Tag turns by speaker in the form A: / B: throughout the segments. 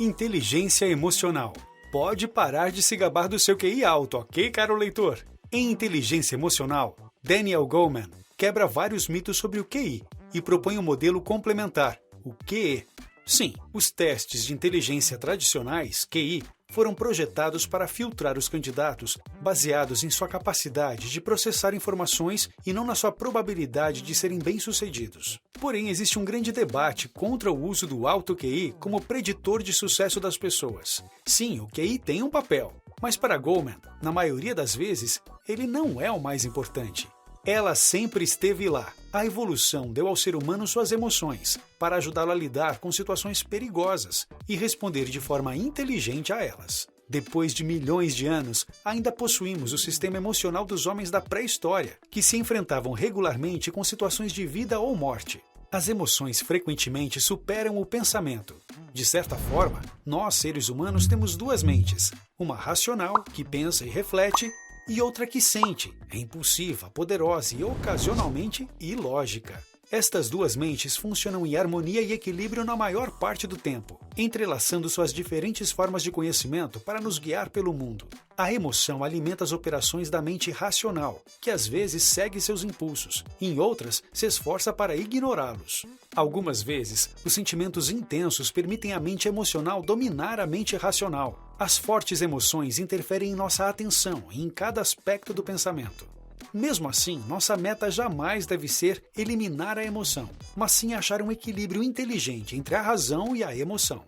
A: Inteligência emocional. Pode parar de se gabar do seu QI alto, ok, caro leitor? Em Inteligência Emocional, Daniel Goleman quebra vários mitos sobre o QI e propõe um modelo complementar, o QE. Sim, os testes de inteligência tradicionais, QI, foram projetados para filtrar os candidatos baseados em sua capacidade de processar informações e não na sua probabilidade de serem bem-sucedidos. Porém, existe um grande debate contra o uso do alto QI como preditor de sucesso das pessoas. Sim, o QI tem um papel, mas para Goleman, na maioria das vezes, ele não é o mais importante. Ela sempre esteve lá. A evolução deu ao ser humano suas emoções, para ajudá-lo a lidar com situações perigosas e responder de forma inteligente a elas. Depois de milhões de anos, ainda possuímos o sistema emocional dos homens da pré-história, que se enfrentavam regularmente com situações de vida ou morte. As emoções frequentemente superam o pensamento. De certa forma, nós, seres humanos, temos duas mentes. Uma racional, que pensa e reflete, e outra que sente, é impulsiva, poderosa e ocasionalmente ilógica. Estas duas mentes funcionam em harmonia e equilíbrio na maior parte do tempo, entrelaçando suas diferentes formas de conhecimento para nos guiar pelo mundo. A emoção alimenta as operações da mente racional, que às vezes segue seus impulsos, e em outras se esforça para ignorá-los. Algumas vezes, os sentimentos intensos permitem à mente emocional dominar a mente racional. As fortes emoções interferem em nossa atenção e em cada aspecto do pensamento. Mesmo assim, nossa meta jamais deve ser eliminar a emoção, mas sim achar um equilíbrio inteligente entre a razão e a emoção.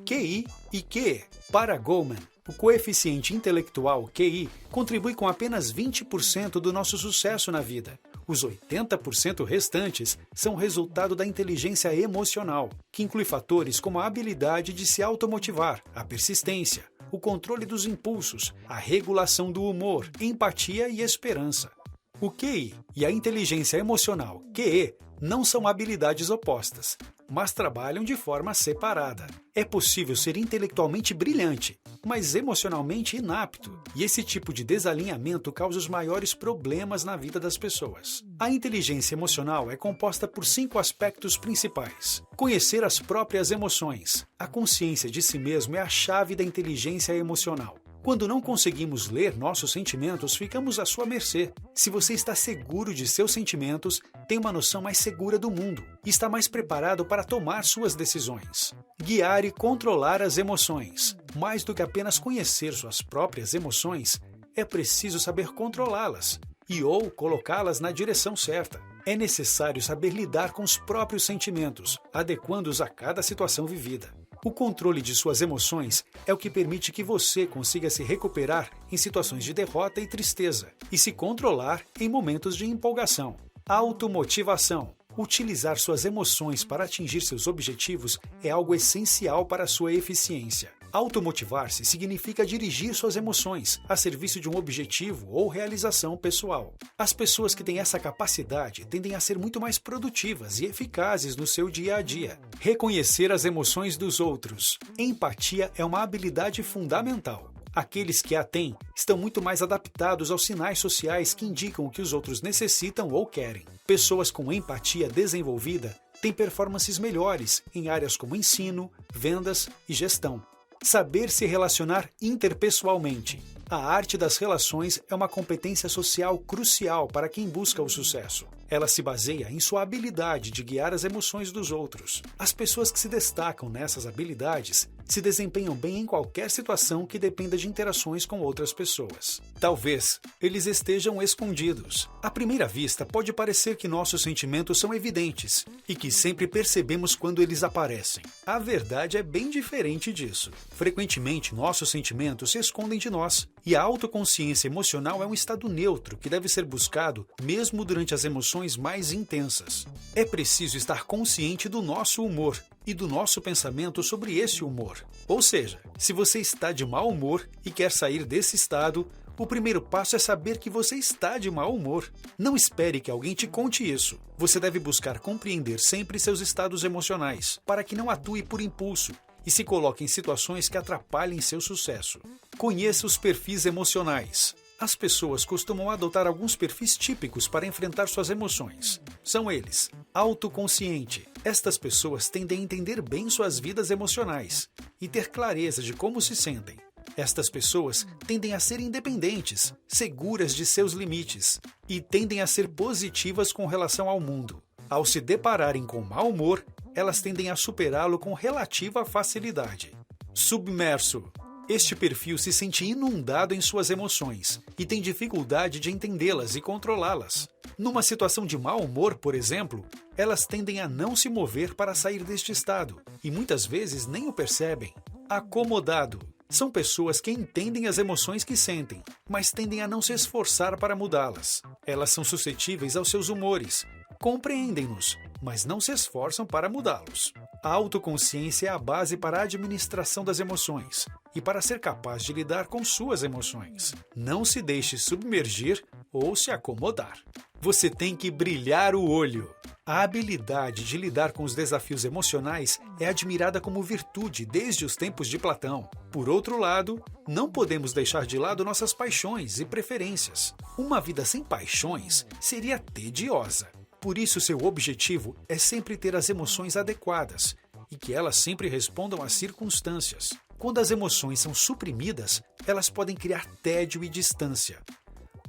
A: QI e QE. Para Goleman, o coeficiente intelectual QI contribui com apenas 20% do nosso sucesso na vida. Os 80% restantes são resultado da inteligência emocional, que inclui fatores como a habilidade de se automotivar, a persistência, o controle dos impulsos, a regulação do humor, empatia e esperança. O QI e a inteligência emocional, QE, não são habilidades opostas, mas trabalham de forma separada. É possível ser intelectualmente brilhante, mas emocionalmente inapto, e esse tipo de desalinhamento causa os maiores problemas na vida das pessoas. A inteligência emocional é composta por 5 aspectos principais. Conhecer as próprias emoções. A consciência de si mesmo é a chave da inteligência emocional. Quando não conseguimos ler nossos sentimentos, ficamos à sua mercê. Se você está seguro de seus sentimentos, tem uma noção mais segura do mundo e está mais preparado para tomar suas decisões. Guiar e controlar as emoções. Mais do que apenas conhecer suas próprias emoções, é preciso saber controlá-las ou colocá-las na direção certa. É necessário saber lidar com os próprios sentimentos, adequando-os a cada situação vivida. O controle de suas emoções é o que permite que você consiga se recuperar em situações de derrota e tristeza e se controlar em momentos de empolgação. Automotivação. Utilizar suas emoções para atingir seus objetivos é algo essencial para a sua eficiência. Automotivar-se significa dirigir suas emoções a serviço de um objetivo ou realização pessoal. As pessoas que têm essa capacidade tendem a ser muito mais produtivas e eficazes no seu dia a dia. Reconhecer as emoções dos outros. Empatia é uma habilidade fundamental. Aqueles que a têm estão muito mais adaptados aos sinais sociais que indicam o que os outros necessitam ou querem. Pessoas com empatia desenvolvida têm performances melhores em áreas como ensino, vendas e gestão. Saber se relacionar interpessoalmente. A arte das relações é uma competência social crucial para quem busca o sucesso. Ela se baseia em sua habilidade de guiar as emoções dos outros. As pessoas que se destacam nessas habilidades se desempenham bem em qualquer situação que dependa de interações com outras pessoas. Talvez eles estejam escondidos. À primeira vista, pode parecer que nossos sentimentos são evidentes e que sempre percebemos quando eles aparecem. A verdade é bem diferente disso. Frequentemente, nossos sentimentos se escondem de nós, e a autoconsciência emocional é um estado neutro que deve ser buscado mesmo durante as emoções mais intensas. É preciso estar consciente do nosso humor e do nosso pensamento sobre esse humor. Ou seja, se você está de mau humor e quer sair desse estado, o primeiro passo é saber que você está de mau humor. Não espere que alguém te conte isso. Você deve buscar compreender sempre seus estados emocionais, para que não atue por impulso e se coloque em situações que atrapalhem seu sucesso. Conheça os perfis emocionais. As pessoas costumam adotar alguns perfis típicos para enfrentar suas emoções. São eles: autoconsciente. Estas pessoas tendem a entender bem suas vidas emocionais e ter clareza de como se sentem. Estas pessoas tendem a ser independentes, seguras de seus limites e tendem a ser positivas com relação ao mundo. Ao se depararem com mau humor, elas tendem a superá-lo com relativa facilidade. Submerso. Este perfil se sente inundado em suas emoções e tem dificuldade de entendê-las e controlá-las. Numa situação de mau humor, por exemplo, elas tendem a não se mover para sair deste estado e muitas vezes nem o percebem. Acomodado. São pessoas que entendem as emoções que sentem, mas tendem a não se esforçar para mudá-las. Elas são suscetíveis aos seus humores, compreendem-nos, mas não se esforçam para mudá-los. A autoconsciência é a base para a administração das emoções e para ser capaz de lidar com suas emoções. Não se deixe submergir ou se acomodar. Você tem que brilhar o olho. A habilidade de lidar com os desafios emocionais é admirada como virtude desde os tempos de Platão. Por outro lado, não podemos deixar de lado nossas paixões e preferências. Uma vida sem paixões seria tediosa. Por isso, seu objetivo é sempre ter as emoções adequadas e que elas sempre respondam às circunstâncias. Quando as emoções são suprimidas, elas podem criar tédio e distância.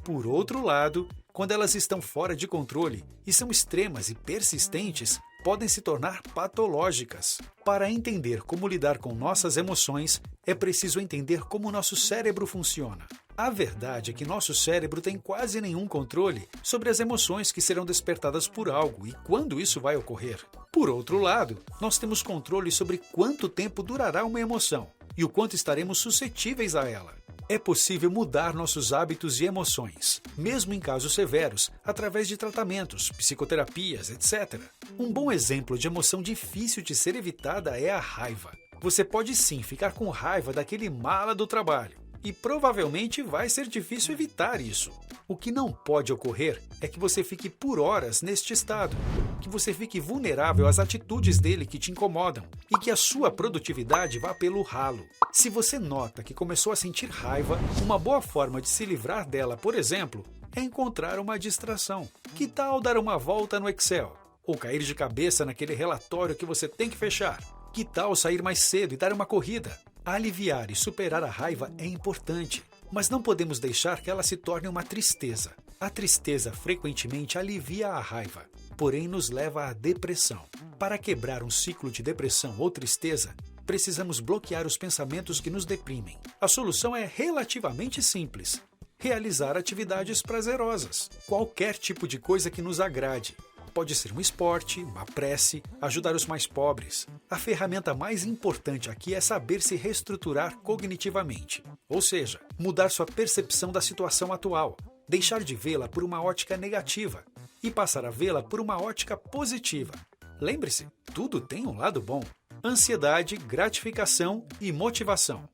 A: Por outro lado, quando elas estão fora de controle e são extremas e persistentes, podem se tornar patológicas. Para entender como lidar com nossas emoções, é preciso entender como nosso cérebro funciona. A verdade é que nosso cérebro tem quase nenhum controle sobre as emoções que serão despertadas por algo e quando isso vai ocorrer. Por outro lado, nós temos controle sobre quanto tempo durará uma emoção e o quanto estaremos suscetíveis a ela. É possível mudar nossos hábitos e emoções, mesmo em casos severos, através de tratamentos, psicoterapias, etc. Um bom exemplo de emoção difícil de ser evitada é a raiva. Você pode sim ficar com raiva daquele mala do trabalho, e provavelmente vai ser difícil evitar isso. O que não pode ocorrer é que você fique por horas neste estado, que você fique vulnerável às atitudes dele que te incomodam e que a sua produtividade vá pelo ralo. Se você nota que começou a sentir raiva, uma boa forma de se livrar dela, por exemplo, é encontrar uma distração. Que tal dar uma volta no Excel? Ou cair de cabeça naquele relatório que você tem que fechar? Que tal sair mais cedo e dar uma corrida? Aliviar e superar a raiva é importante, mas não podemos deixar que ela se torne uma tristeza. A tristeza frequentemente alivia a raiva, porém nos leva à depressão. Para quebrar um ciclo de depressão ou tristeza, precisamos bloquear os pensamentos que nos deprimem. A solução é relativamente simples: realizar atividades prazerosas, qualquer tipo de coisa que nos agrade. Pode ser um esporte, uma prece, ajudar os mais pobres. A ferramenta mais importante aqui é saber se reestruturar cognitivamente, ou seja, mudar sua percepção da situação atual, deixar de vê-la por uma ótica negativa e passar a vê-la por uma ótica positiva. Lembre-se, tudo tem um lado bom. Ansiedade, gratificação e motivação.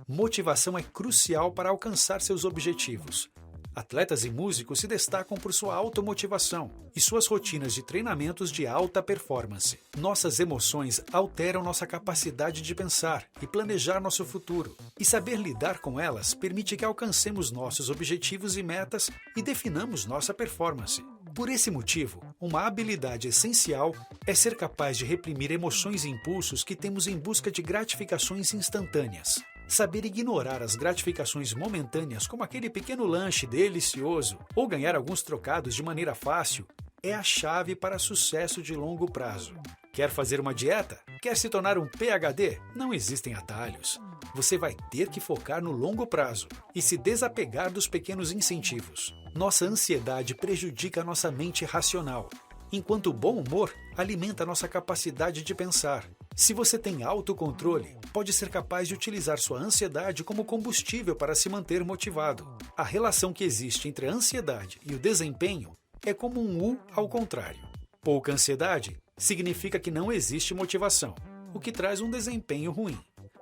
A: Motivação é crucial para alcançar seus objetivos. Atletas e músicos se destacam por sua automotivação e suas rotinas de treinamentos de alta performance. Nossas emoções alteram nossa capacidade de pensar e planejar nosso futuro, e saber lidar com elas permite que alcancemos nossos objetivos e metas e definamos nossa performance. Por esse motivo, uma habilidade essencial é ser capaz de reprimir emoções e impulsos que temos em busca de gratificações instantâneas. Saber ignorar as gratificações momentâneas, como aquele pequeno lanche delicioso, ou ganhar alguns trocados de maneira fácil, é a chave para sucesso de longo prazo. Quer fazer uma dieta? Quer se tornar um PhD? Não existem atalhos. Você vai ter que focar no longo prazo e se desapegar dos pequenos incentivos. Nossa ansiedade prejudica a nossa mente racional, enquanto o bom humor alimenta a nossa capacidade de pensar. Se você tem autocontrole, pode ser capaz de utilizar sua ansiedade como combustível para se manter motivado. A relação que existe entre a ansiedade e o desempenho é como um U ao contrário. Pouca ansiedade significa que não existe motivação, o que traz um desempenho ruim.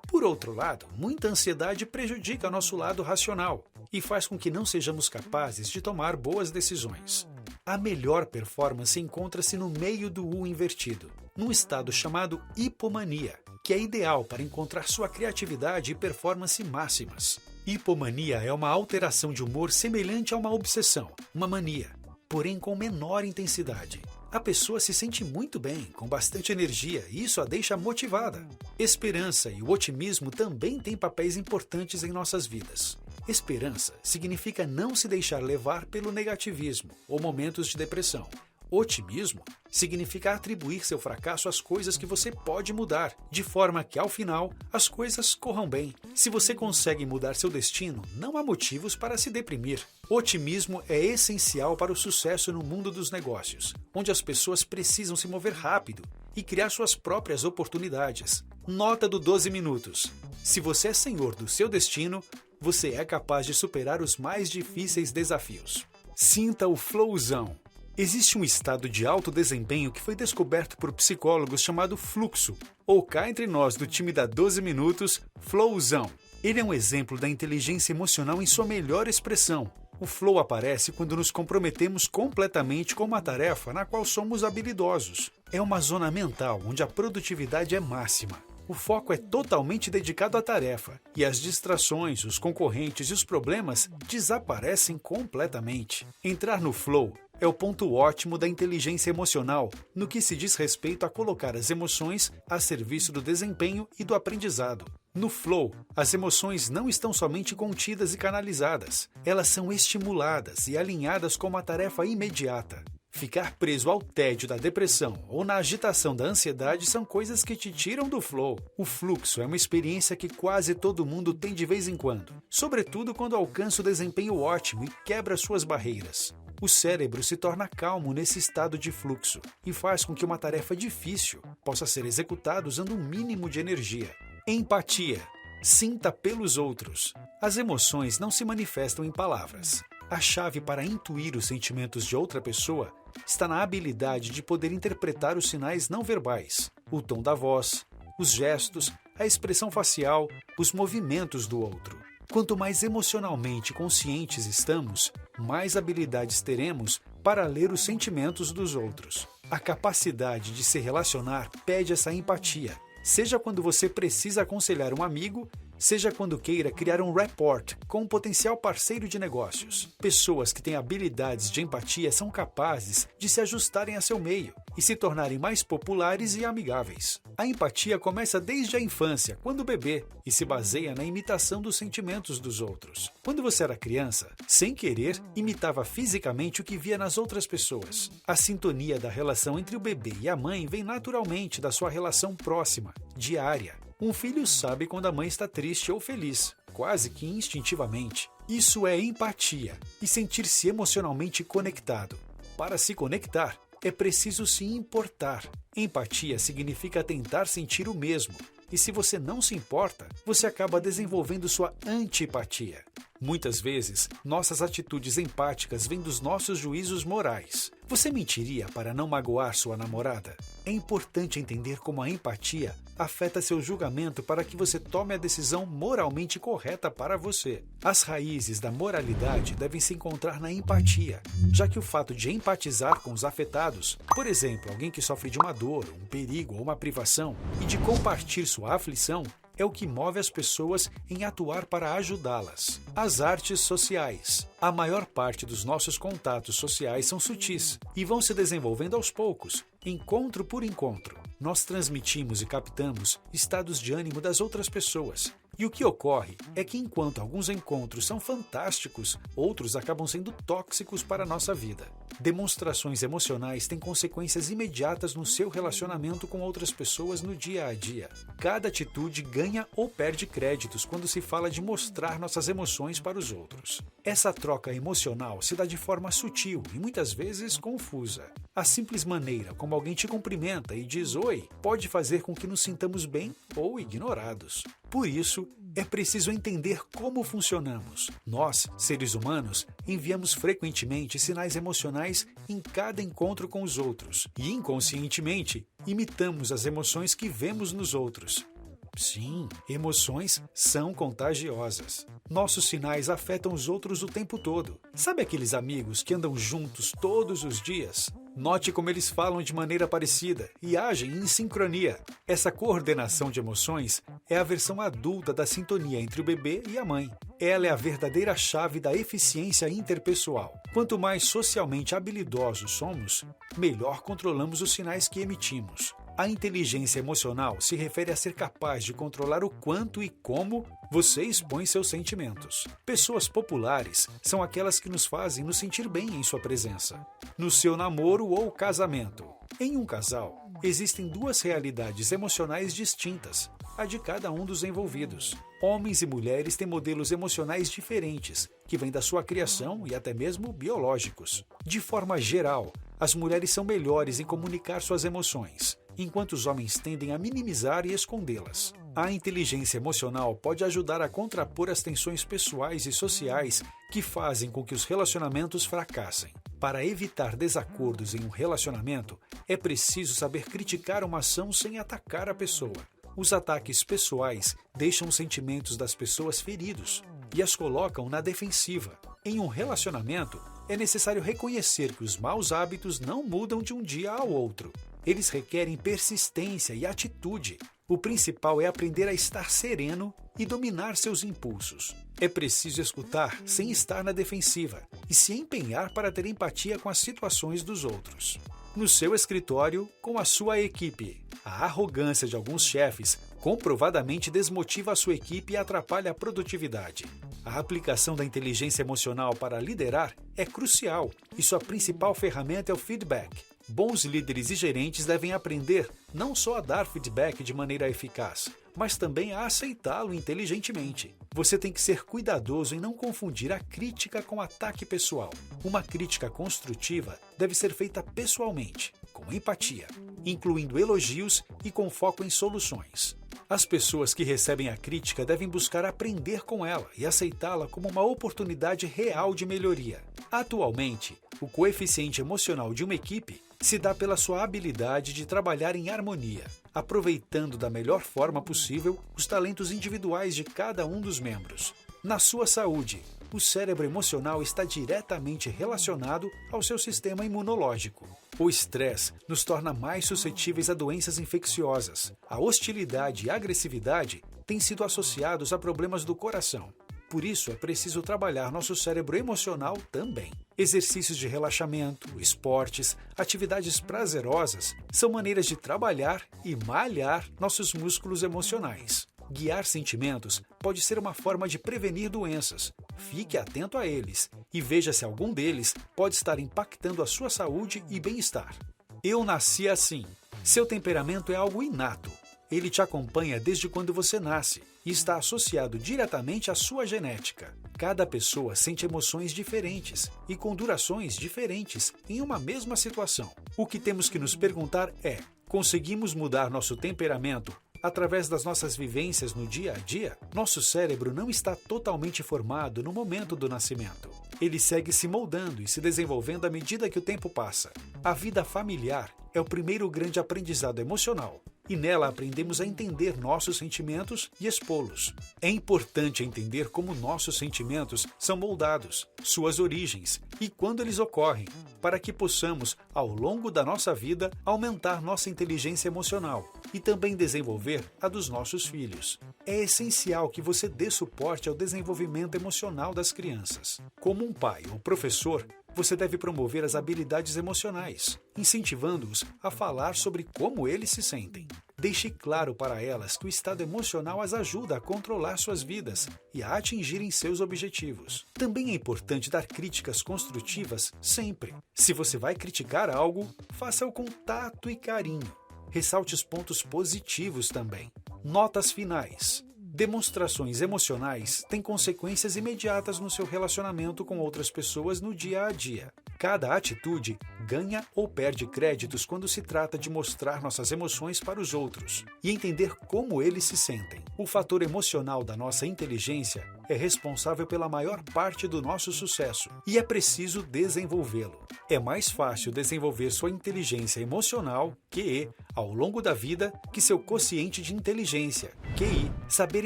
A: Por outro lado, muita ansiedade prejudica nosso lado racional e faz com que não sejamos capazes de tomar boas decisões. A melhor performance encontra-se no meio do U invertido, num estado chamado hipomania, que é ideal para encontrar sua criatividade e performance máximas. Hipomania é uma alteração de humor semelhante a uma obsessão, uma mania, porém com menor intensidade. A pessoa se sente muito bem, com bastante energia, e isso a deixa motivada. Esperança e o otimismo também têm papéis importantes em nossas vidas. Esperança significa não se deixar levar pelo negativismo ou momentos de depressão. Otimismo significa atribuir seu fracasso às coisas que você pode mudar, de forma que, ao final, as coisas corram bem. Se você consegue mudar seu destino, não há motivos para se deprimir. Otimismo é essencial para o sucesso no mundo dos negócios, onde as pessoas precisam se mover rápido e criar suas próprias oportunidades. Nota do 12 minutos. Se você é senhor do seu destino, você é capaz de superar os mais difíceis desafios. Sinta o flowzão. Existe um estado de alto desempenho que foi descoberto por psicólogos chamado fluxo, ou cá entre nós do time da 12 minutos, flowzão. Ele é um exemplo da inteligência emocional em sua melhor expressão. O flow aparece quando nos comprometemos completamente com uma tarefa na qual somos habilidosos. É uma zona mental onde a produtividade é máxima. O foco é totalmente dedicado à tarefa, e as distrações, os concorrentes e os problemas desaparecem completamente. Entrar no flow é o ponto ótimo da inteligência emocional no que se diz respeito a colocar as emoções a serviço do desempenho e do aprendizado. No flow, as emoções não estão somente contidas e canalizadas, elas são estimuladas e alinhadas com uma tarefa imediata. Ficar preso ao tédio da depressão ou na agitação da ansiedade são coisas que te tiram do flow. O fluxo é uma experiência que quase todo mundo tem de vez em quando, sobretudo quando alcança o desempenho ótimo e quebra suas barreiras. O cérebro se torna calmo nesse estado de fluxo e faz com que uma tarefa difícil possa ser executada usando um mínimo de energia. Empatia. Sinta pelos outros. As emoções não se manifestam em palavras. A chave para intuir os sentimentos de outra pessoa está na habilidade de poder interpretar os sinais não verbais, o tom da voz, os gestos, a expressão facial, os movimentos do outro. Quanto mais emocionalmente conscientes estamos, mais habilidades teremos para ler os sentimentos dos outros. A capacidade de se relacionar pede essa empatia, seja quando você precisa aconselhar um amigo, seja quando queira criar um rapport com um potencial parceiro de negócios. Pessoas que têm habilidades de empatia são capazes de se ajustarem a seu meio e se tornarem mais populares e amigáveis. A empatia começa desde a infância, quando bebê, e se baseia na imitação dos sentimentos dos outros. Quando você era criança, sem querer, imitava fisicamente o que via nas outras pessoas. A sintonia da relação entre o bebê e a mãe vem naturalmente da sua relação próxima, diária. Um filho sabe quando a mãe está triste ou feliz, quase que instintivamente. Isso é empatia e sentir-se emocionalmente conectado. Para se conectar, é preciso se importar. Empatia significa tentar sentir o mesmo. E se você não se importa, você acaba desenvolvendo sua antipatia. Muitas vezes, nossas atitudes empáticas vêm dos nossos juízos morais. Você mentiria para não magoar sua namorada? É importante entender como a empatia afeta seu julgamento para que você tome a decisão moralmente correta para você. As raízes da moralidade devem se encontrar na empatia, já que o fato de empatizar com os afetados, por exemplo, alguém que sofre de uma dor, um perigo ou uma privação, e de compartilhar sua aflição, é o que move as pessoas em atuar para ajudá-las. As artes sociais. A maior parte dos nossos contatos sociais são sutis e vão se desenvolvendo aos poucos, encontro por encontro. Nós transmitimos e captamos estados de ânimo das outras pessoas. E o que ocorre é que enquanto alguns encontros são fantásticos, outros acabam sendo tóxicos para a nossa vida. Demonstrações emocionais têm consequências imediatas no seu relacionamento com outras pessoas no dia a dia. Cada atitude ganha ou perde créditos quando se fala de mostrar nossas emoções para os outros. Essa troca emocional se dá de forma sutil e muitas vezes confusa. A simples maneira como alguém te cumprimenta e diz oi pode fazer com que nos sintamos bem ou ignorados. Por isso, é preciso entender como funcionamos. Nós, seres humanos, enviamos frequentemente sinais emocionais em cada encontro com os outros e, inconscientemente, imitamos as emoções que vemos nos outros. Sim, emoções são contagiosas. Nossos sinais afetam os outros o tempo todo. Sabe aqueles amigos que andam juntos todos os dias? Note como eles falam de maneira parecida e agem em sincronia. Essa coordenação de emoções é a versão adulta da sintonia entre o bebê e a mãe. Ela é a verdadeira chave da eficiência interpessoal. Quanto mais socialmente habilidosos somos, melhor controlamos os sinais que emitimos. A inteligência emocional se refere a ser capaz de controlar o quanto e como você expõe seus sentimentos. Pessoas populares são aquelas que nos fazem nos sentir bem em sua presença. No seu namoro ou casamento. Em um casal, existem duas realidades emocionais distintas, a de cada um dos envolvidos. Homens e mulheres têm modelos emocionais diferentes, que vêm da sua criação e até mesmo biológicos. De forma geral, as mulheres são melhores em comunicar suas emoções, enquanto os homens tendem a minimizar e escondê-las. A inteligência emocional pode ajudar a contrapor as tensões pessoais e sociais que fazem com que os relacionamentos fracassem. Para evitar desacordos em um relacionamento, é preciso saber criticar uma ação sem atacar a pessoa. Os ataques pessoais deixam os sentimentos das pessoas feridos e as colocam na defensiva. Em um relacionamento, é necessário reconhecer que os maus hábitos não mudam de um dia ao outro. Eles requerem persistência e atitude. O principal é aprender a estar sereno e dominar seus impulsos. É preciso escutar sem estar na defensiva e se empenhar para ter empatia com as situações dos outros. No seu escritório, com a sua equipe. A arrogância de alguns chefes comprovadamente desmotiva a sua equipe e atrapalha a produtividade. A aplicação da inteligência emocional para liderar é crucial e sua principal ferramenta é o feedback. Bons líderes e gerentes devem aprender não só a dar feedback de maneira eficaz, mas também a aceitá-lo inteligentemente. Você tem que ser cuidadoso em não confundir a crítica com ataque pessoal. Uma crítica construtiva deve ser feita pessoalmente, com empatia, incluindo elogios e com foco em soluções. As pessoas que recebem a crítica devem buscar aprender com ela e aceitá-la como uma oportunidade real de melhoria. Atualmente, o coeficiente emocional de uma equipe se dá pela sua habilidade de trabalhar em harmonia, aproveitando da melhor forma possível os talentos individuais de cada um dos membros. Na sua saúde, o cérebro emocional está diretamente relacionado ao seu sistema imunológico. O estresse nos torna mais suscetíveis a doenças infecciosas. A hostilidade e a agressividade têm sido associados a problemas do coração. Por isso, é preciso trabalhar nosso cérebro emocional também. Exercícios de relaxamento, esportes, atividades prazerosas são maneiras de trabalhar e malhar nossos músculos emocionais. Guiar sentimentos pode ser uma forma de prevenir doenças. Fique atento a eles e veja se algum deles pode estar impactando a sua saúde e bem-estar. Eu nasci assim. Seu temperamento é algo inato. Ele te acompanha desde quando você nasce e está associado diretamente à sua genética. Cada pessoa sente emoções diferentes e com durações diferentes em uma mesma situação. O que temos que nos perguntar é: conseguimos mudar nosso temperamento através das nossas vivências no dia a dia? Nosso cérebro não está totalmente formado no momento do nascimento. Ele segue se moldando e se desenvolvendo à medida que o tempo passa. A vida familiar é o primeiro grande aprendizado emocional, e nela aprendemos a entender nossos sentimentos e expô-los. É importante entender como nossos sentimentos são moldados, suas origens e quando eles ocorrem, para que possamos, ao longo da nossa vida, aumentar nossa inteligência emocional e também desenvolver a dos nossos filhos. É essencial que você dê suporte ao desenvolvimento emocional das crianças. Como um pai ou professor, você deve promover as habilidades emocionais, incentivando-os a falar sobre como eles se sentem. Deixe claro para elas que o estado emocional as ajuda a controlar suas vidas e a atingirem seus objetivos. Também é importante dar críticas construtivas sempre. Se você vai criticar algo, faça-o com tato e carinho. Ressalte os pontos positivos também. Notas finais. Demonstrações emocionais têm consequências imediatas no seu relacionamento com outras pessoas no dia a dia. Cada atitude ganha ou perde créditos quando se trata de mostrar nossas emoções para os outros e entender como eles se sentem. O fator emocional da nossa inteligência é responsável pela maior parte do nosso sucesso e é preciso desenvolvê-lo. É mais fácil desenvolver sua inteligência emocional, QE, ao longo da vida que seu quociente de inteligência, QI. Saber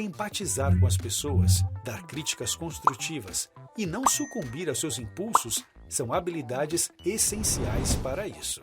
A: empatizar com as pessoas, dar críticas construtivas e não sucumbir aos seus impulsos são habilidades essenciais para isso.